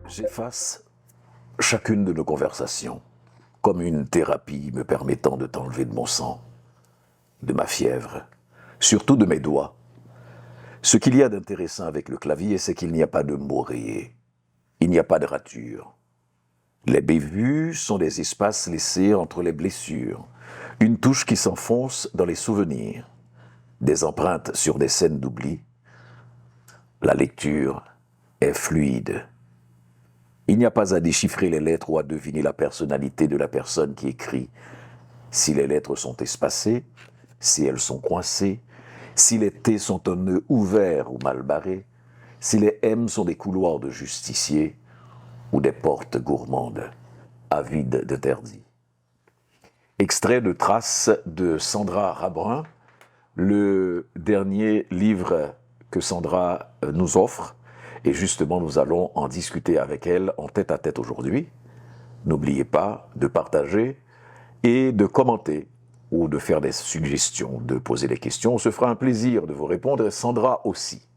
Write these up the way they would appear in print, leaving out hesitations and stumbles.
J'efface chacune de nos conversations comme une thérapie me permettant de t'enlever de mon sang, de ma fièvre, surtout de mes doigts. Ce qu'il y a d'intéressant avec le clavier, c'est qu'il n'y a pas de mots rayés, il n'y a pas de rature. Les bévues sont des espaces laissés entre les blessures, une touche qui s'enfonce dans les souvenirs, des empreintes sur des scènes d'oubli. La lecture est fluide. Il n'y a pas à déchiffrer les lettres ou à deviner la personnalité de la personne qui écrit. Si les lettres sont espacées, si elles sont coincées, si les T sont un nœud ouvert ou mal barré, si les M sont des couloirs de justiciers ou des portes gourmandes, avides d'interdits. Extrait de Traces de Sandra Rabrin, le dernier livre que Sandra nous offre. Et justement, nous allons en discuter avec elle en tête-à-tête aujourd'hui. N'oubliez pas de partager et de commenter ou de faire des suggestions, de poser des questions. On se fera un plaisir de vous répondre, et Sandra aussi.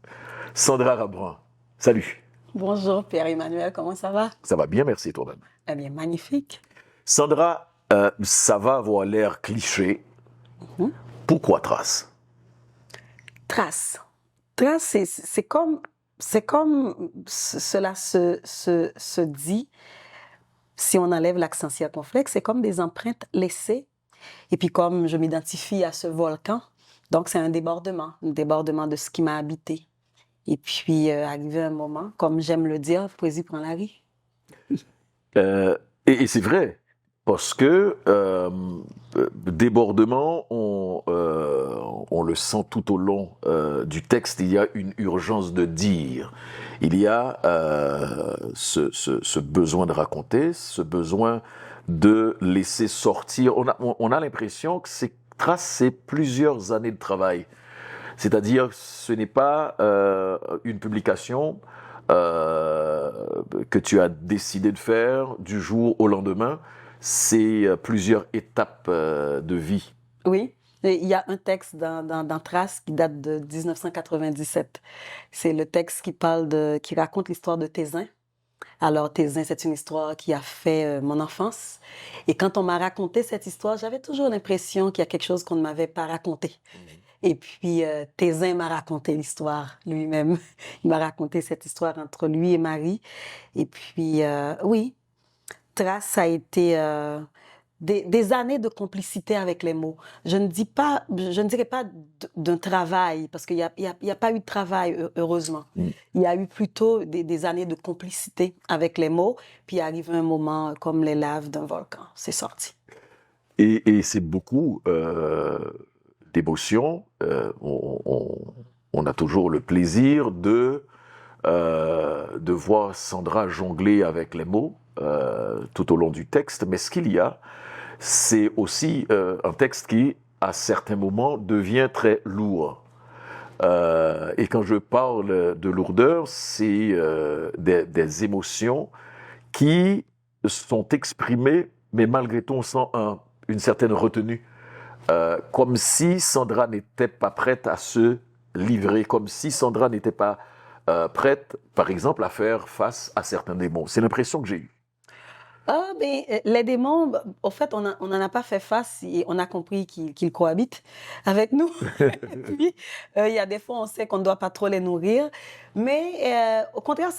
Sandra Rabrin, salut. Bonjour Pierre-Emmanuel, comment ça va? Ça va bien, merci toi-même. Eh bien, magnifique. Sandra, ça va avoir l'air cliché. Pourquoi Traces? Trace. Trace, c'est comme cela se dit, si on enlève l'accent circonflexe, c'est comme des empreintes laissées. Et puis comme je m'identifie à ce volcan, donc c'est un débordement de ce qui m'a habité. Et puis arrivé un moment, comme j'aime le dire, poésie prend la vie. Et c'est vrai, parce que débordement, on le sent tout au long du texte, il y a une urgence de dire. Il y a ce besoin de raconter, ce besoin de laisser sortir. On a l'impression que ces traces, c'est plusieurs années de travail. C'est-à-dire, ce n'est pas une publication que tu as décidé de faire du jour au lendemain, c'est plusieurs étapes de vie. Oui, il y a un texte dans Traces qui date de 1997. C'est le texte qui raconte l'histoire de Tézin. Alors, Tézin, c'est une histoire qui a fait mon enfance. Et quand on m'a raconté cette histoire, j'avais toujours l'impression qu'il y a quelque chose qu'on ne m'avait pas raconté. Et puis, Tézin m'a raconté l'histoire lui-même. Il m'a raconté cette histoire entre lui et Marie. Et puis, oui, Trace a été des années de complicité avec les mots. Je ne dirais pas d'un travail, parce qu'il n'y a pas eu de travail, heureusement. Il y a eu plutôt des années de complicité avec les mots. Puis, il arrive un moment comme les laves d'un volcan. C'est sorti. Et c'est beaucoup d'émotions. On a toujours le plaisir de voir Sandra jongler avec les mots tout au long du texte. Mais ce qu'il y a, c'est aussi un texte qui, à certains moments, devient très lourd. Et quand je parle de lourdeur, c'est des émotions qui sont exprimées, mais malgré tout, on sent une certaine retenue. Comme si Sandra n'était pas prête à se livrer, comme si Sandra n'était pas prête, par exemple, à faire face à certains démons. C'est l'impression que j'ai eue. Ah, ben, les démons, au fait, on n'en a pas fait face et on a compris qu'ils cohabitent avec nous. Et puis, il y a des fois, on sait qu'on ne doit pas trop les nourrir. Mais au contraire,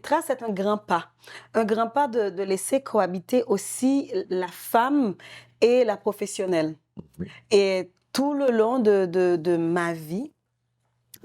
Trace est un grand pas. Un grand pas de laisser cohabiter aussi la femme et la professionnelle. Oui. Et tout le long de ma vie,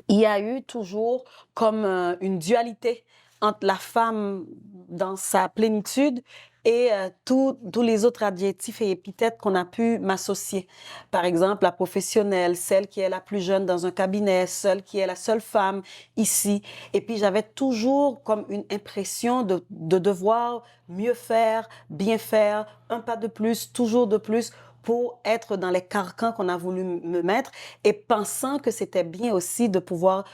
il y a eu toujours comme une dualité entre la femme dans sa plénitude et tous les autres adjectifs et épithètes qu'on a pu m'associer. Par exemple, la professionnelle, celle qui est la plus jeune dans un cabinet, celle qui est la seule femme ici. Et puis, j'avais toujours comme une impression de devoir mieux faire, bien faire, un pas de plus, toujours de plus, pour être dans les carcans qu'on a voulu me mettre et pensant que c'était bien aussi de pouvoir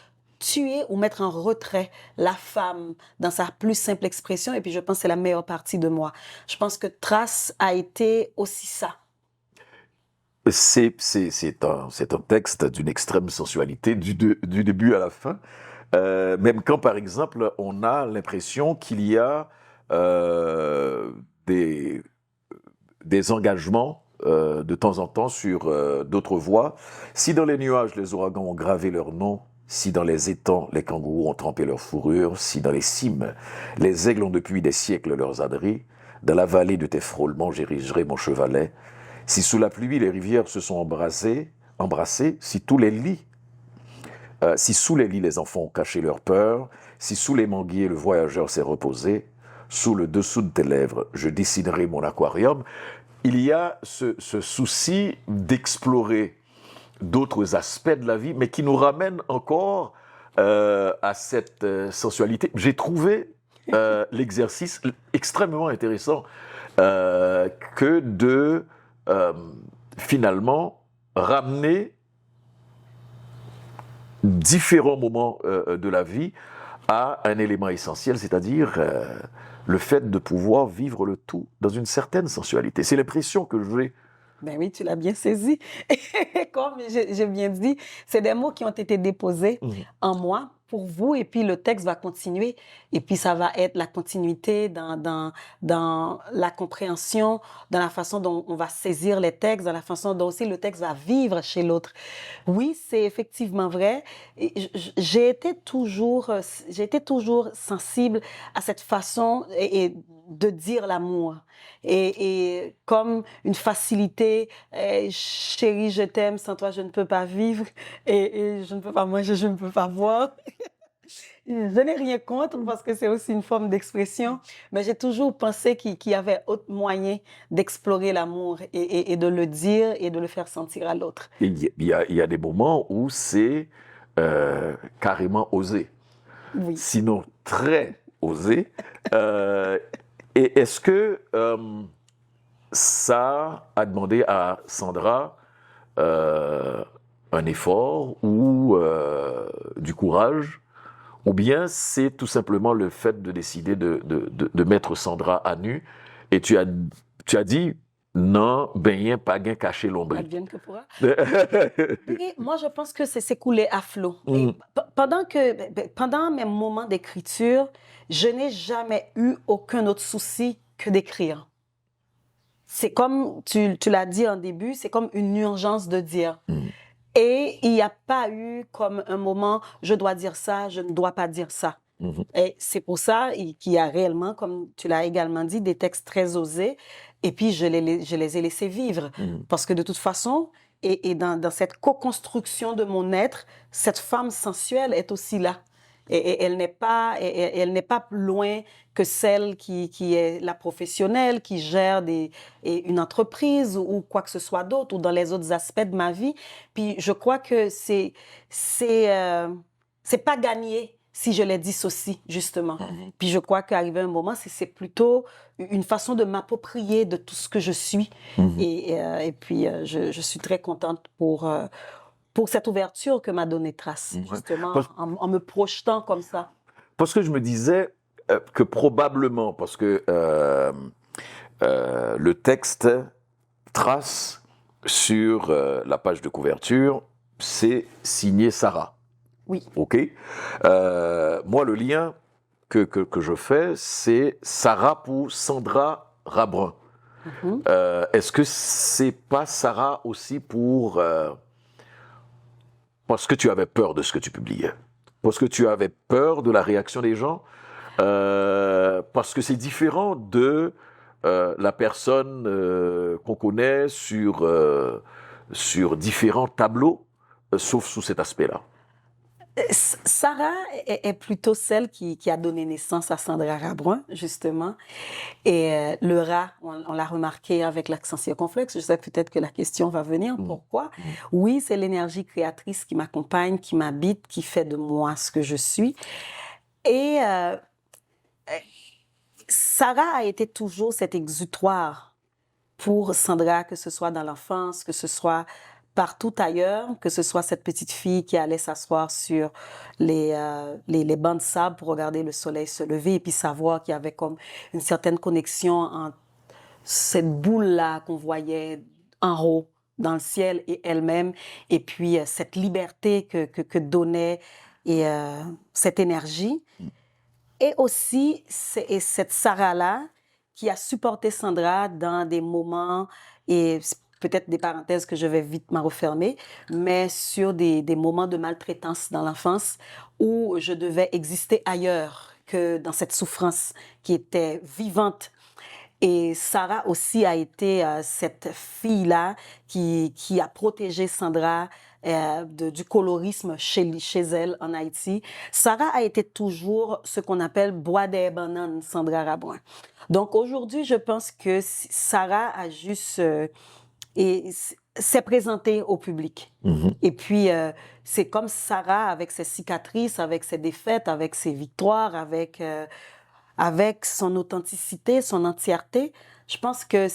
tuer ou mettre en retrait la femme dans sa plus simple expression. Et puis, je pense que c'est la meilleure partie de moi. Je pense que Trace a été aussi ça. C'est un texte d'une extrême sensualité, du début à la fin. Même quand, par exemple, on a l'impression qu'il y a des engagements de temps en temps sur d'autres voies. Si dans les nuages, les ouragans ont gravé leur nom, si dans les étangs, les kangourous ont trempé leur fourrure, si dans les cimes, les aigles ont depuis des siècles leurs âneries, dans la vallée de tes frôlements, j'érigerai mon chevalet. Si sous la pluie, les rivières se sont embrassées, si tous les lits, si sous les lits, les enfants ont caché leur peur, si sous les manguiers, le voyageur s'est reposé, sous le dessous de tes lèvres, je dessinerai mon aquarium. Il y a ce souci d'explorer d'autres aspects de la vie, mais qui nous ramène encore à cette sensualité. J'ai trouvé l'exercice extrêmement intéressant que de finalement ramener différents moments de la vie à un élément essentiel, c'est-à-dire le fait de pouvoir vivre le tout dans une certaine sensualité. C'est l'impression que j'ai. Ben oui, tu l'as bien saisi. Comme j'ai bien dit, c'est des mots qui ont été déposés en moi pour vous, et puis le texte va continuer, et puis ça va être la continuité dans la compréhension, dans la façon dont on va saisir les textes, dans la façon dont aussi le texte va vivre chez l'autre. Oui, c'est effectivement vrai. J'ai été toujours sensible à cette façon et de dire l'amour. Et comme une facilité, chérie, je t'aime, sans toi je ne peux pas vivre, et je ne peux pas manger, je ne peux pas boire. Je n'ai rien contre parce que c'est aussi une forme d'expression, mais j'ai toujours pensé qu'il y avait autre moyen d'explorer l'amour et de le dire et de le faire sentir à l'autre. Il y a des moments où c'est carrément osé, Oui. sinon très osé. Et est-ce que ça a demandé à Sandra un effort ou du courage, ou bien c'est tout simplement le fait de décider de mettre Sandra à nu, et tu as dit non, ben rien, pas gain caché l'ombre. Advienne que pourra. Et moi, je pense que c'est s'écouler à flot. Et pendant mes moments d'écriture, je n'ai jamais eu aucun autre souci que d'écrire. C'est comme, tu l'as dit en début, c'est comme une urgence de dire. Et il n'y a pas eu comme un moment, je dois dire ça, je ne dois pas dire ça. Et c'est pour ça qu'il y a réellement, comme tu l'as également dit, des textes très osés. Et puis, je les ai laissés vivre. Parce que de toute façon, et dans cette co-construction de mon être, cette femme sensuelle est aussi là. Et elle n'est pas loin que celle qui est la professionnelle, qui gère une entreprise ou quoi que ce soit d'autre, ou dans les autres aspects de ma vie. Puis je crois que c'est pas gagné si je les dissocie, justement. Puis je crois qu'arrivé un moment, c'est plutôt une façon de m'approprier de tout ce que je suis. Et puis je suis très contente pour cette ouverture que m'a donnée Trace, justement, en me projetant comme ça. Parce que je me disais que probablement, parce que le texte Trace sur la page de couverture, c'est signé Sarah. Oui. OK. Moi, le lien que je fais, c'est Sarah pour Sandra Rabrun. Est-ce que c'est pas Sarah aussi pour... parce que tu avais peur de ce que tu publiais, parce que tu avais peur de la réaction des gens, parce que c'est différent de la personne qu'on connaît sur différents tableaux, sauf sous cet aspect-là. Sarah est plutôt celle qui a donné naissance à Sandra Rabrun, justement. Et le rat, on l'a remarqué avec l'accent circonflexe. Je sais peut-être que la question va venir. Pourquoi? Oui, c'est l'énergie créatrice qui m'accompagne, qui m'habite, qui fait de moi ce que je suis. Et Sarah a été toujours cet exutoire pour Sandra, que ce soit dans l'enfance, que ce soit partout ailleurs, que ce soit cette petite fille qui allait s'asseoir sur les bancs de sable pour regarder le soleil se lever et puis savoir qu'il y avait comme une certaine connexion entre cette boule-là qu'on voyait en haut dans le ciel et elle-même, et puis cette liberté que donnait et cette énergie. Et aussi, cette Sarah-là qui a supporté Sandra dans des moments, et peut-être des parenthèses que je vais vite m'en refermer, mais sur des moments de maltraitance dans l'enfance où je devais exister ailleurs que dans cette souffrance qui était vivante. Et Sarah aussi a été cette fille-là qui a protégé Sandra du colorisme chez elle en Haïti. Sarah a été toujours ce qu'on appelle bois des bananes, Sandra Rabouin. Donc aujourd'hui, je pense que Sarah a juste s'est présentée au public. Et puis, c'est comme Sarah avec ses cicatrices, avec ses défaites, avec ses victoires, avec son authenticité, son entièreté. Je pense que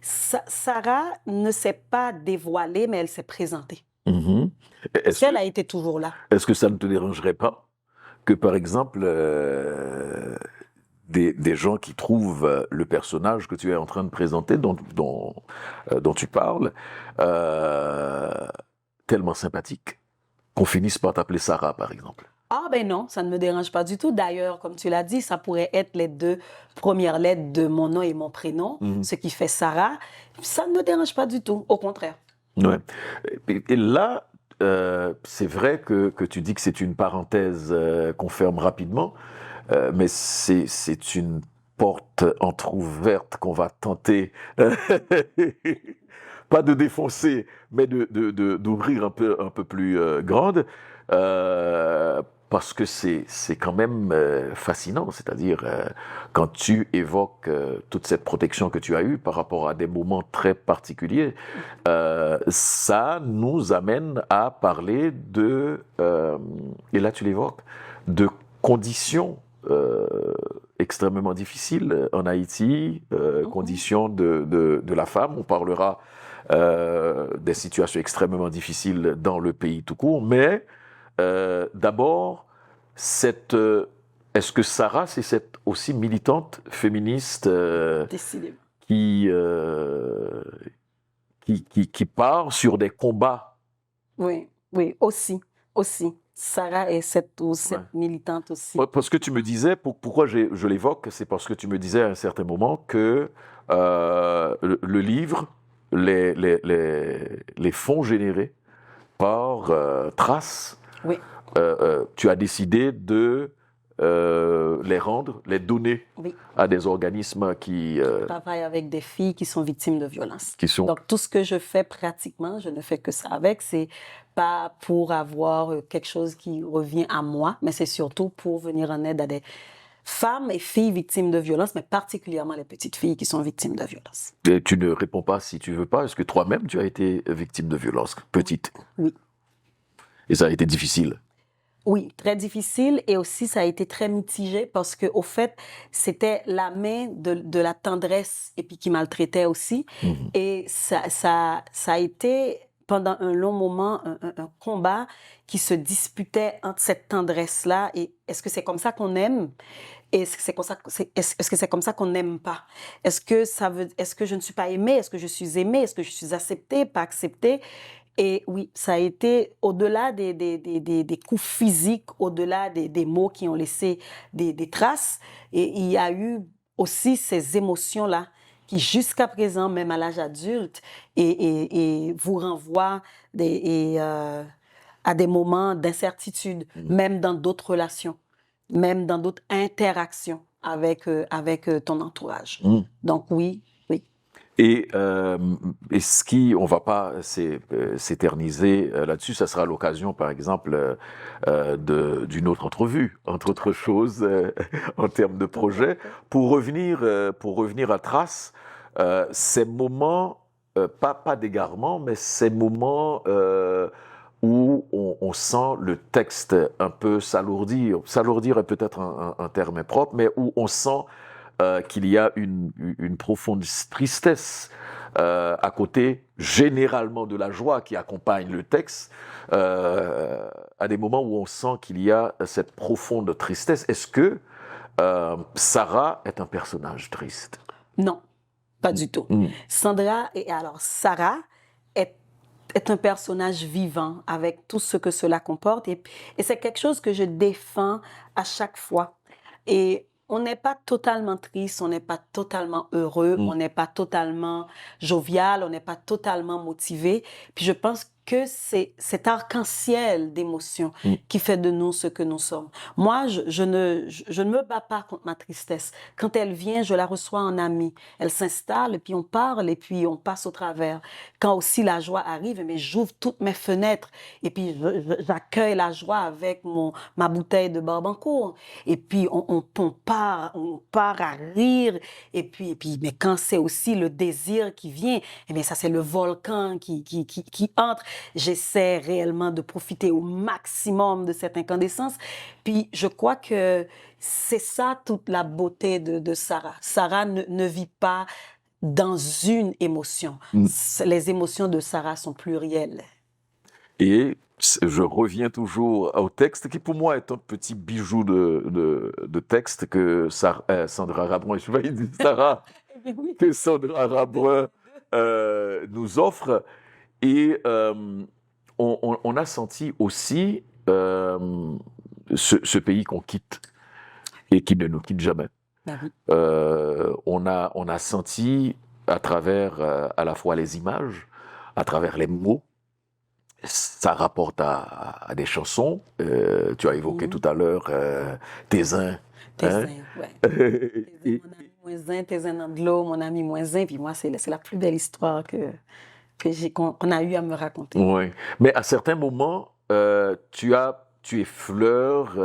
Sarah ne s'est pas dévoilée, mais elle s'est présentée. Est-ce Elle a été toujours là. Est-ce que ça ne te dérangerait pas que, par exemple, des gens qui trouvent le personnage que tu es en train de présenter, dont tu parles, tellement sympathique, qu'on finisse par t'appeler Sarah, par exemple? Ah ben non, ça ne me dérange pas du tout. D'ailleurs, comme tu l'as dit, ça pourrait être les 2 premières lettres de mon nom et mon prénom, ce qui fait Sarah. Ça ne me dérange pas du tout, au contraire. Ouais. Et là, c'est vrai que tu dis que c'est une parenthèse qu'on ferme rapidement, mais c'est une porte entrouverte qu'on va tenter, pas de défoncer, mais d'ouvrir un peu plus grande. Parce que c'est quand même fascinant, c'est-à-dire quand tu évoques toute cette protection que tu as eue par rapport à des moments très particuliers, ça nous amène à parler et là tu l'évoques, de conditions extrêmement difficiles en Haïti, conditions de la femme. On parlera des situations extrêmement difficiles dans le pays tout court, mais d'abord, est-ce que Sarah, c'est cette aussi militante féministe qui part sur des combats? Oui, aussi. Sarah est cette militante aussi. Parce que tu me disais, pourquoi je l'évoque, c'est parce que tu me disais à un certain moment que le livre, les fonds générés par Trace, oui. Tu as décidé de les donner à des organismes qui travaillent avec des filles qui sont victimes de violences. Donc tout ce que je fais pratiquement, je ne fais que ça avec, c'est pas pour avoir quelque chose qui revient à moi, mais c'est surtout pour venir en aide à des femmes et filles victimes de violences, mais particulièrement les petites filles qui sont victimes de violences. Et tu ne réponds pas si tu veux pas. Est-ce que toi-même tu as été victime de violences petite? Oui. Et ça a été difficile? Oui, très difficile, et aussi ça a été très mitigé parce que au fait, c'était la main de la tendresse et puis qui maltraitait aussi. Et ça a été pendant un long moment un combat qui se disputait entre cette tendresse-là et est-ce que c'est comme ça qu'on aime? Et est-ce que c'est comme ça qu'on n'aime pas? Est-ce que je ne suis pas aimée? Est-ce que je suis aimée? Est-ce que je suis acceptée, pas acceptée? Et oui, ça a été au-delà des coups physiques, au-delà des mots qui ont laissé des traces. Et il y a eu aussi ces émotions-là qui, jusqu'à présent, même à l'âge adulte, et vous renvoient à des moments d'incertitude, même dans d'autres relations, même dans d'autres interactions avec ton entourage. Donc oui. Et on va pas s'éterniser là-dessus, ça sera l'occasion, par exemple, d'une autre entrevue, entre autres choses, en termes de projet. Pour revenir à Trace, ces moments, pas d'égarement, mais ces moments où on sent le texte un peu s'alourdir est peut-être un terme impropre, mais où on sent qu'il y a une profonde tristesse à côté généralement de la joie qui accompagne le texte, à des moments où on sent qu'il y a cette profonde tristesse. Est-ce que Sarah est un personnage triste? Non, pas du tout. Sandra, et alors Sarah est, est un personnage vivant avec tout ce que cela comporte et c'est quelque chose que je défends à chaque fois. Et on n'est pas totalement triste, on n'est pas totalement heureux, on n'est pas totalement jovial, on n'est pas totalement motivé. Puis je pense que c'est cet arc-en-ciel d'émotions qui fait de nous ce que nous sommes. Moi, je ne me bats pas contre ma tristesse. Quand elle vient, je la reçois en amie. Elle s'installe, et puis on parle, et puis on passe au travers. Quand aussi la joie arrive, mais j'ouvre toutes mes fenêtres, et puis j'accueille la joie avec ma bouteille de Barbancourt. Et puis on part à rire, et puis mais quand c'est aussi le désir qui vient, eh bien ça c'est le volcan qui entre. J'essaie réellement de profiter au maximum de cette incandescence. Puis je crois que c'est ça toute la beauté de Sarah. Sarah ne vit pas dans une émotion. Les émotions de Sarah sont plurielles. Et je reviens toujours au texte qui pour moi est un petit bijou de texte que Sandra Rabouin, je vais dire Sarah, que Sandra Rabouin nous offre. Et on a senti aussi ce pays qu'on quitte et qui ne nous quitte jamais. On a senti à travers à la fois les images, à travers les mots, ça rapporte à des chansons. Tu as évoqué tout à l'heure Tézin. Tézin, ouais. Mon ami moins un, Tézin dans de l'eau, mon ami moins un. Puis moi, c'est la plus belle histoire qu'on a eu à me raconter. Oui, mais à certains moments, tu effleures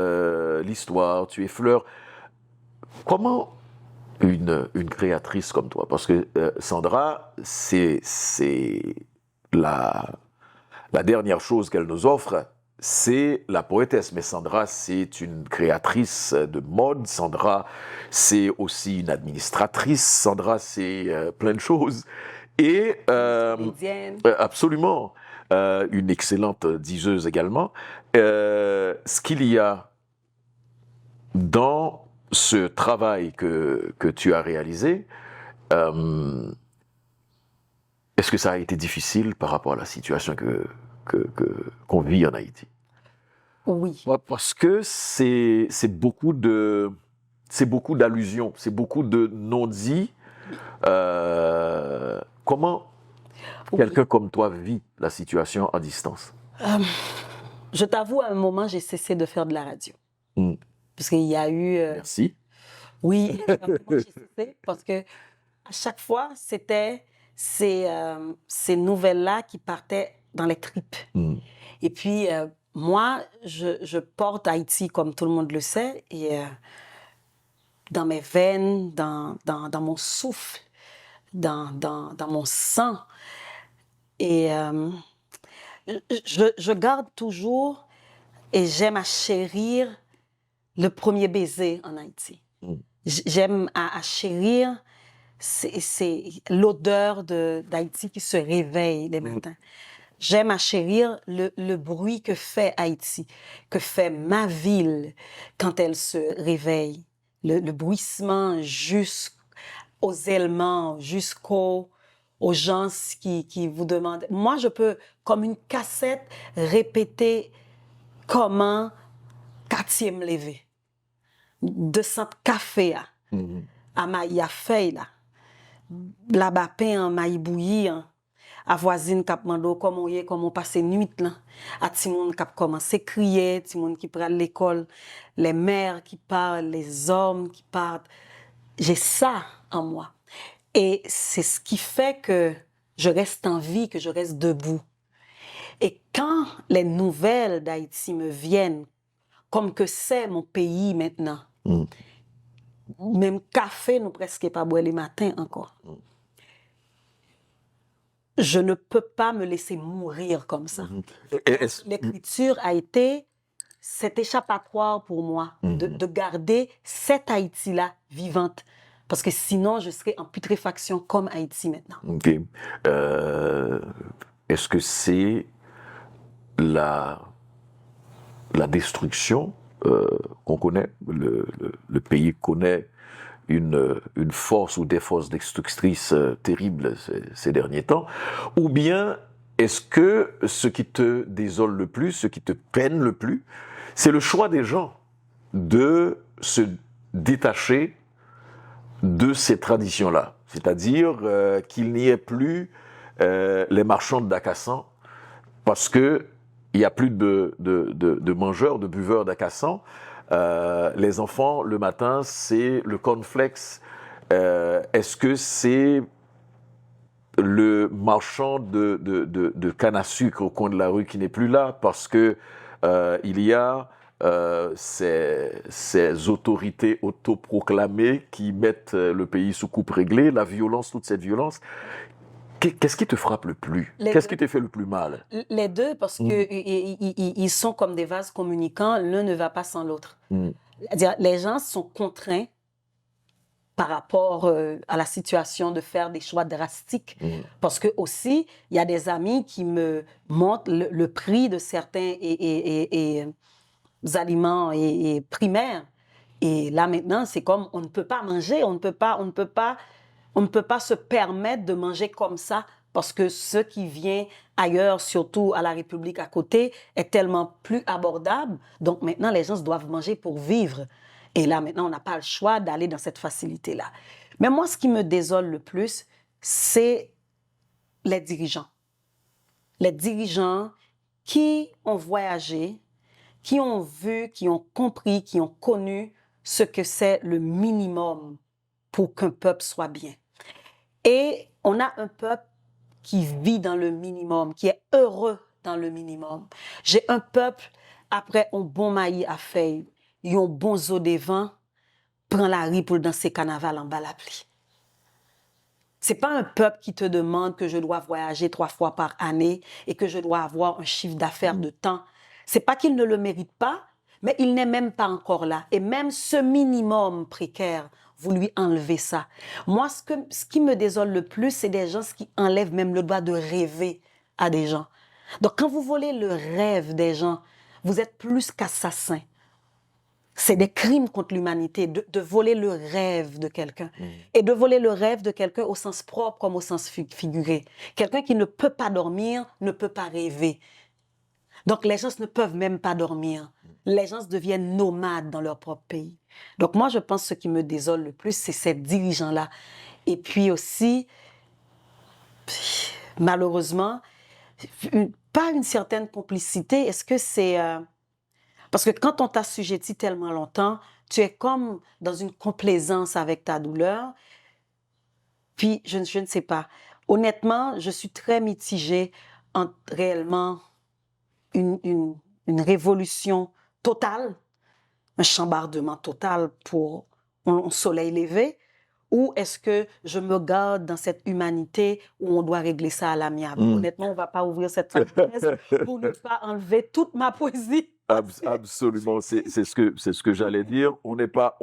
l'histoire, tu effleures. Comment une créatrice comme toi, parce que Sandra, c'est la dernière chose qu'elle nous offre, c'est la poétesse. Mais Sandra, c'est une créatrice de mode. Sandra, c'est aussi une administratrice. Sandra, c'est plein de choses. Et absolument, une excellente diseuse également. Ce qu'il y a dans ce travail que tu as réalisé, est-ce que ça a été difficile par rapport à la situation qu'on vit en Haïti? Oui. Parce que c'est beaucoup d'allusions, c'est beaucoup de non-dits. Comment quelqu'un comme toi vit la situation à distance? Je t'avoue, à un moment, j'ai cessé de faire de la radio. Parce qu'il y a eu... Merci. Oui, à un moment, j'ai cessé parce que à chaque fois, c'était ces nouvelles-là qui partaient dans les tripes. Et puis, moi, je porte Haïti, comme tout le monde le sait, et dans mes veines, dans mon souffle, dans mon sang. Et je garde toujours et j'aime à chérir le premier baiser en Haïti. J'aime à chérir c'est l'odeur d'Haïti qui se réveille les matins. J'aime à chérir le bruit que fait Haïti, que fait ma ville quand elle se réveille. Le bruissement jusqu'aux éléments, jusqu'aux gens qui vous demandent. Moi, je peux, comme une cassette, répéter comment quartier me lever. De centre café à maïa feuille là. La bapin en maï bouilli, à voisine kap mando comment passer nuit là, à ti moun kap commencer crier, ti moun qui pral l'école, les mères qui parlent, les hommes qui partent. J'ai ça en moi. Et c'est ce qui fait que je reste en vie, que je reste debout. Et quand les nouvelles d'Haïti me viennent, comme que c'est mon pays maintenant, même café, nous presque pas boire les matins encore. Je ne peux pas me laisser mourir comme ça. L'écriture a été cet échappatoire pour moi de garder cette Haïti-là vivante Parce que sinon, je serais en putréfaction comme Haïti maintenant. Ok. Est-ce que c'est la destruction qu'on connaît, le pays connaît une force ou des forces destructrices terribles ces derniers temps, ou bien est-ce que ce qui te désole le plus, ce qui te peine le plus, c'est le choix des gens de se détacher de ces traditions-là, c'est-à-dire qu'il n'y ait plus les marchands de Dakassan, parce que il n'y a plus de mangeurs, de buveurs d'Akassan. Les enfants, le matin, c'est le cornflakes. Est-ce que c'est le marchand de canne à sucre au coin de la rue qui n'est plus là parce que il y a ces autorités autoproclamées qui mettent le pays sous coupe réglée, la violence, toute cette violence. Qu'est-ce qui te frappe le plus? Qu'est-ce qui te fait le plus mal? Les deux, parce que ils sont comme des vases communicants, l'un ne va pas sans l'autre. C'est-à-dire, les gens sont contraints par rapport à la situation de faire des choix drastiques. Parce que aussi, il y a des amis qui me montrent le prix de certains aliments et primaires. Et là maintenant, c'est comme on ne peut pas manger, on ne peut pas se permettre de manger comme ça parce que ce qui vient ailleurs, surtout à la République à côté, est tellement plus abordable. Donc maintenant, les gens doivent manger pour vivre. Et là, maintenant, on n'a pas le choix d'aller dans cette facilité-là. Mais moi, ce qui me désole le plus, c'est les dirigeants. Les dirigeants qui ont voyagé, qui ont vu, qui ont compris, qui ont connu ce que c'est le minimum pour qu'un peuple soit bien. Et on a un peuple qui vit dans le minimum, qui est heureux dans le minimum. J'ai un peuple, après un bon maïs à feuilles, ils ont bon eau de vent, prend la rue pour danser carnaval en bas la pluie. C'est pas un peuple qui te demande que je dois voyager 3 fois par année et que je dois avoir un chiffre d'affaires de temps. C'est pas qu'il ne le mérite pas, mais il n'est même pas encore là. Et même ce minimum précaire, vous lui enlevez ça. Moi, ce qui me désole le plus, c'est des gens qui enlèvent même le droit de rêver à des gens. Donc, quand vous volez le rêve des gens, vous êtes plus qu'assassin. C'est des crimes contre l'humanité de voler le rêve de quelqu'un. Et de voler le rêve de quelqu'un au sens propre comme au sens figuré. Quelqu'un qui ne peut pas dormir ne peut pas rêver. Donc les gens ne peuvent même pas dormir. Les gens deviennent nomades dans leur propre pays. Donc moi, je pense que ce qui me désole le plus, c'est ces dirigeants-là. Et puis aussi, malheureusement, pas une certaine complicité. Est-ce que c'est... Parce que quand on t'assujettit tellement longtemps, tu es comme dans une complaisance avec ta douleur. Puis, je ne sais pas. Honnêtement, je suis très mitigée entre réellement une révolution totale, un chambardement total pour un soleil levé, ou est-ce que je me garde dans cette humanité où on doit régler ça à l'amiable? Honnêtement, on ne va pas ouvrir cette parenthèse pour ne pas enlever toute ma poésie. Absolument, c'est ce que j'allais dire. On n'est pas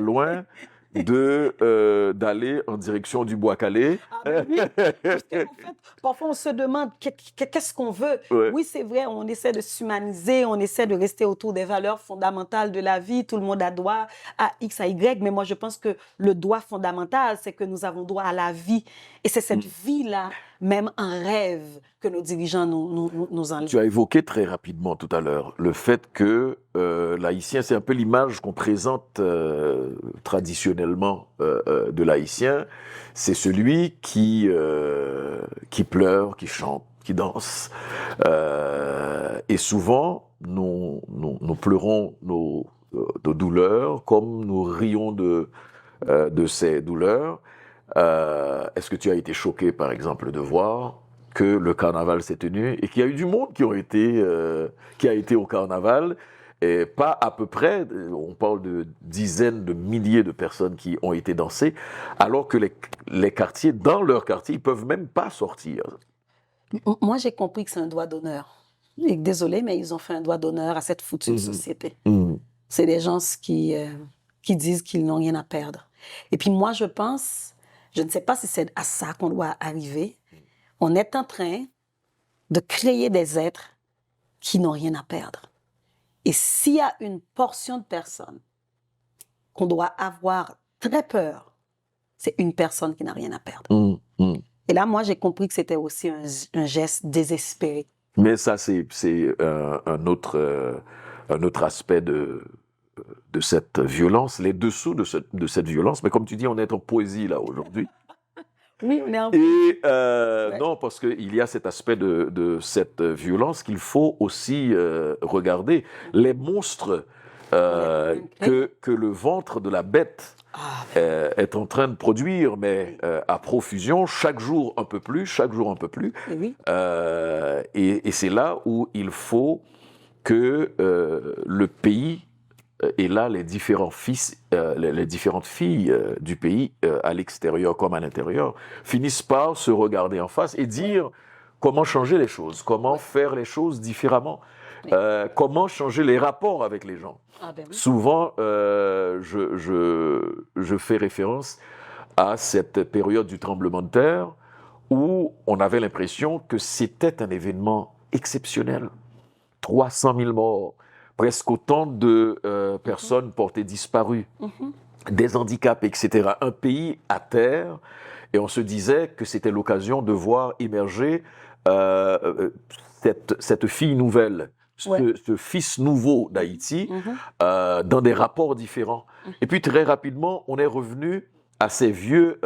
loin d'aller en direction du Bois-Calais. Ah, oui, parce qu'en fait, parfois on se demande qu'est-ce qu'on veut. Ouais. Oui, c'est vrai, on essaie de s'humaniser, on essaie de rester autour des valeurs fondamentales de la vie. Tout le monde a droit à X, à Y, mais moi je pense que le droit fondamental, c'est que nous avons droit à la vie. Et c'est cette vie-là, même en rêve, que nos dirigeants nous enlèvent. Tu as évoqué très rapidement tout à l'heure le fait que l'haïtien, c'est un peu l'image qu'on présente traditionnellement de l'haïtien, c'est celui qui pleure, qui chante, qui danse. Et souvent, nous pleurons nos douleurs comme nous rions de ces douleurs. Est-ce que tu as été choqué, par exemple, de voir que le carnaval s'est tenu et qu'il y a eu du monde qui a été au carnaval, et pas à peu près, on parle de dizaines de milliers de personnes qui ont été dansées, alors que les quartiers, dans leur quartier, ils peuvent même pas sortir. Moi, j'ai compris que c'est un droit d'honneur. Et désolé, mais ils ont fait un droit d'honneur à cette foutue société. C'est des gens qui disent qu'ils n'ont rien à perdre. Et puis moi, je pense, je ne sais pas si c'est à ça qu'on doit arriver, on est en train de créer des êtres qui n'ont rien à perdre. Et s'il y a une portion de personnes qu'on doit avoir très peur, c'est une personne qui n'a rien à perdre. Et là, moi, j'ai compris que c'était aussi un geste désespéré. Mais ça, c'est un autre aspect de cette violence, les dessous de cette violence. Mais comme tu dis, on est en poésie là aujourd'hui. Oui, on est en Et non, parce qu'il y a cet aspect de cette violence qu'il faut aussi regarder. Les monstres que le ventre de la bête est en train de produire, mais à profusion, chaque jour un peu plus, chaque jour un peu plus. Oui. Et c'est là où il faut que le pays et là les différents fils, les différentes filles du pays, à l'extérieur comme à l'intérieur, finissent par se regarder en face et dire comment changer les choses, comment faire les choses différemment, comment changer les rapports avec les gens. Ah ben oui. Souvent, je fais référence à cette période du tremblement de terre où on avait l'impression que c'était un événement exceptionnel. 300 000 morts, presque autant de personnes portées disparues, des handicaps, etc. Un pays à terre, et on se disait que c'était l'occasion de voir émerger cette fille nouvelle, ce fils nouveau d'Haïti, dans des rapports différents. Et puis très rapidement, on est revenu à ces vieux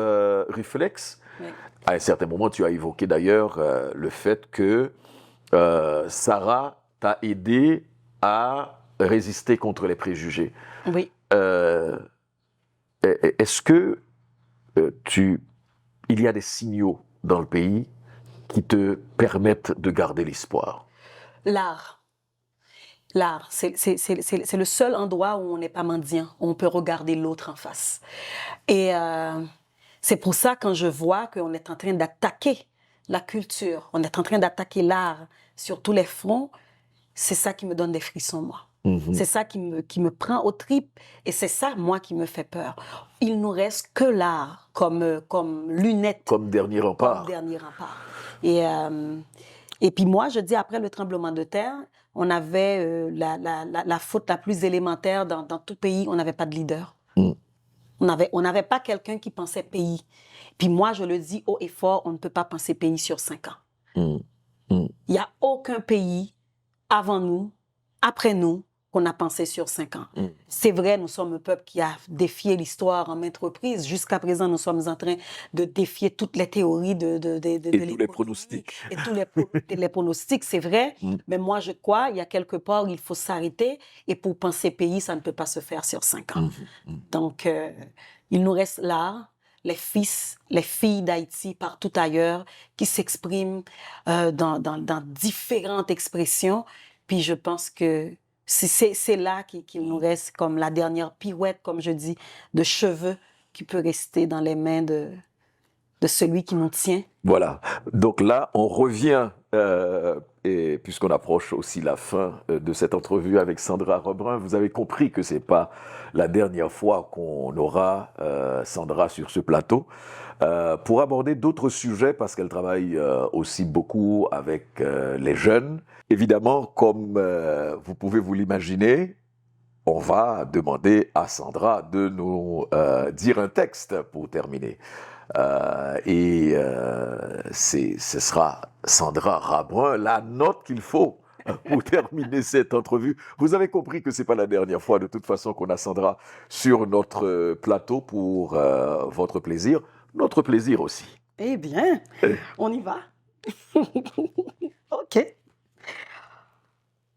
réflexes. À un certain moment, tu as évoqué d'ailleurs le fait que Sarah t'a aidé à résister contre les préjugés. Oui. Est-ce que il y a des signaux dans le pays qui te permettent de garder l'espoir? L'art. L'art, c'est le seul endroit où on n'est pas mendiant, où on peut regarder l'autre en face. Et c'est pour ça, quand je vois qu'on est en train d'attaquer la culture, on est en train d'attaquer l'art sur tous les fronts, c'est ça qui me donne des frissons, moi. C'est ça qui me prend aux tripes et c'est ça, moi, qui me fait peur. Il nous reste que l'art comme lunette. Comme dernier rempart. Comme dernier rempart. Et puis moi, je dis, après le tremblement de terre, on avait la faute la plus élémentaire dans tout pays, on n'avait pas de leader. On n'avait pas quelqu'un qui pensait pays. Puis moi, je le dis haut et fort, on ne peut pas penser pays sur 5 ans. Il n'y a aucun pays avant nous, après nous, qu'on a pensé sur 5 ans. C'est vrai, nous sommes un peuple qui a défié l'histoire en maintes reprises. Jusqu'à présent, nous sommes en train de défier toutes les théories de tous les pronostics. Et tous les pronostics, c'est vrai. Mais moi, je crois, il y a quelque part, il faut s'arrêter. Et pour penser pays, ça ne peut pas se faire sur 5 ans. Donc, il nous reste l'art, les fils, les filles d'Haïti, partout ailleurs, qui s'expriment dans différentes expressions. Puis je pense que c'est là qu'il nous reste comme la dernière pirouette, comme je dis, de cheveux qui peut rester dans les mains de celui qui nous tient. Voilà. Donc là, on revient, et puisqu'on approche aussi la fin de cette entrevue avec Sandra Rebrun, vous avez compris que c'est pas la dernière fois qu'on aura Sandra sur ce plateau pour aborder d'autres sujets, parce qu'elle travaille aussi beaucoup avec les jeunes. Évidemment, comme vous pouvez vous l'imaginer, on va demander à Sandra de nous dire un texte pour terminer. Ce sera Sandra Rebrun, la note qu'il faut pour terminer cette entrevue. Vous avez compris que c'est pas la dernière fois de toute façon qu'on a Sandra sur notre plateau pour votre plaisir, notre plaisir aussi. Eh bien, on y va. OK.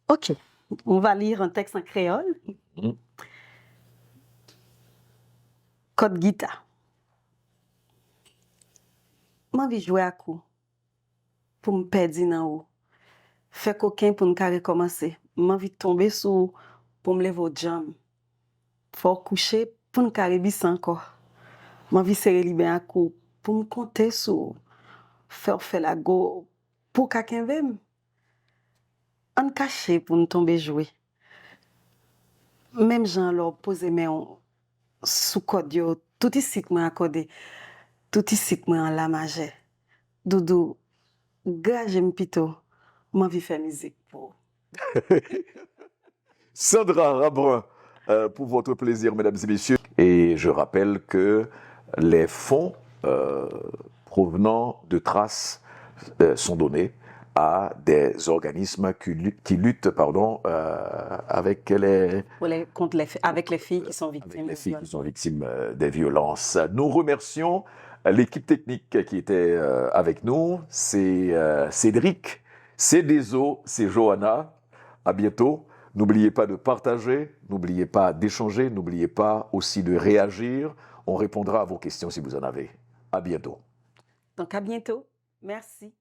OK. On va lire un texte en créole. Code guitare. M'envie jouer à coup pour me perdre dans haut. Faire coquin pour nous recommencer. M'envie tomber sous pour me lever au jam. Faut coucher pour nous bisser encore. M'envie serrer libé à coup pour me compter sur faire la go pour quelqu'un veut. On caché pour nous tomber jouer. Même gens leur poser main sous code yo tout ici moi accordé, tout ici moi en la magie. Doudou, gars j'aime plutôt, moi vie faire musique pour. Sandra Rabrun, pour votre plaisir, mesdames et messieurs. Et je rappelle que les fonds provenant de Trace sont donnés à des organismes qui luttent avec Avec les filles qui sont victimes avec les de filles viol. qui sont victimes des violences. Nous remercions l'équipe technique qui était avec nous. C'est Cédric, c'est Deso, c'est Johanna. À bientôt. N'oubliez pas de partager, n'oubliez pas d'échanger, n'oubliez pas aussi de réagir. On répondra à vos questions si vous en avez. À bientôt. Donc à bientôt. Merci.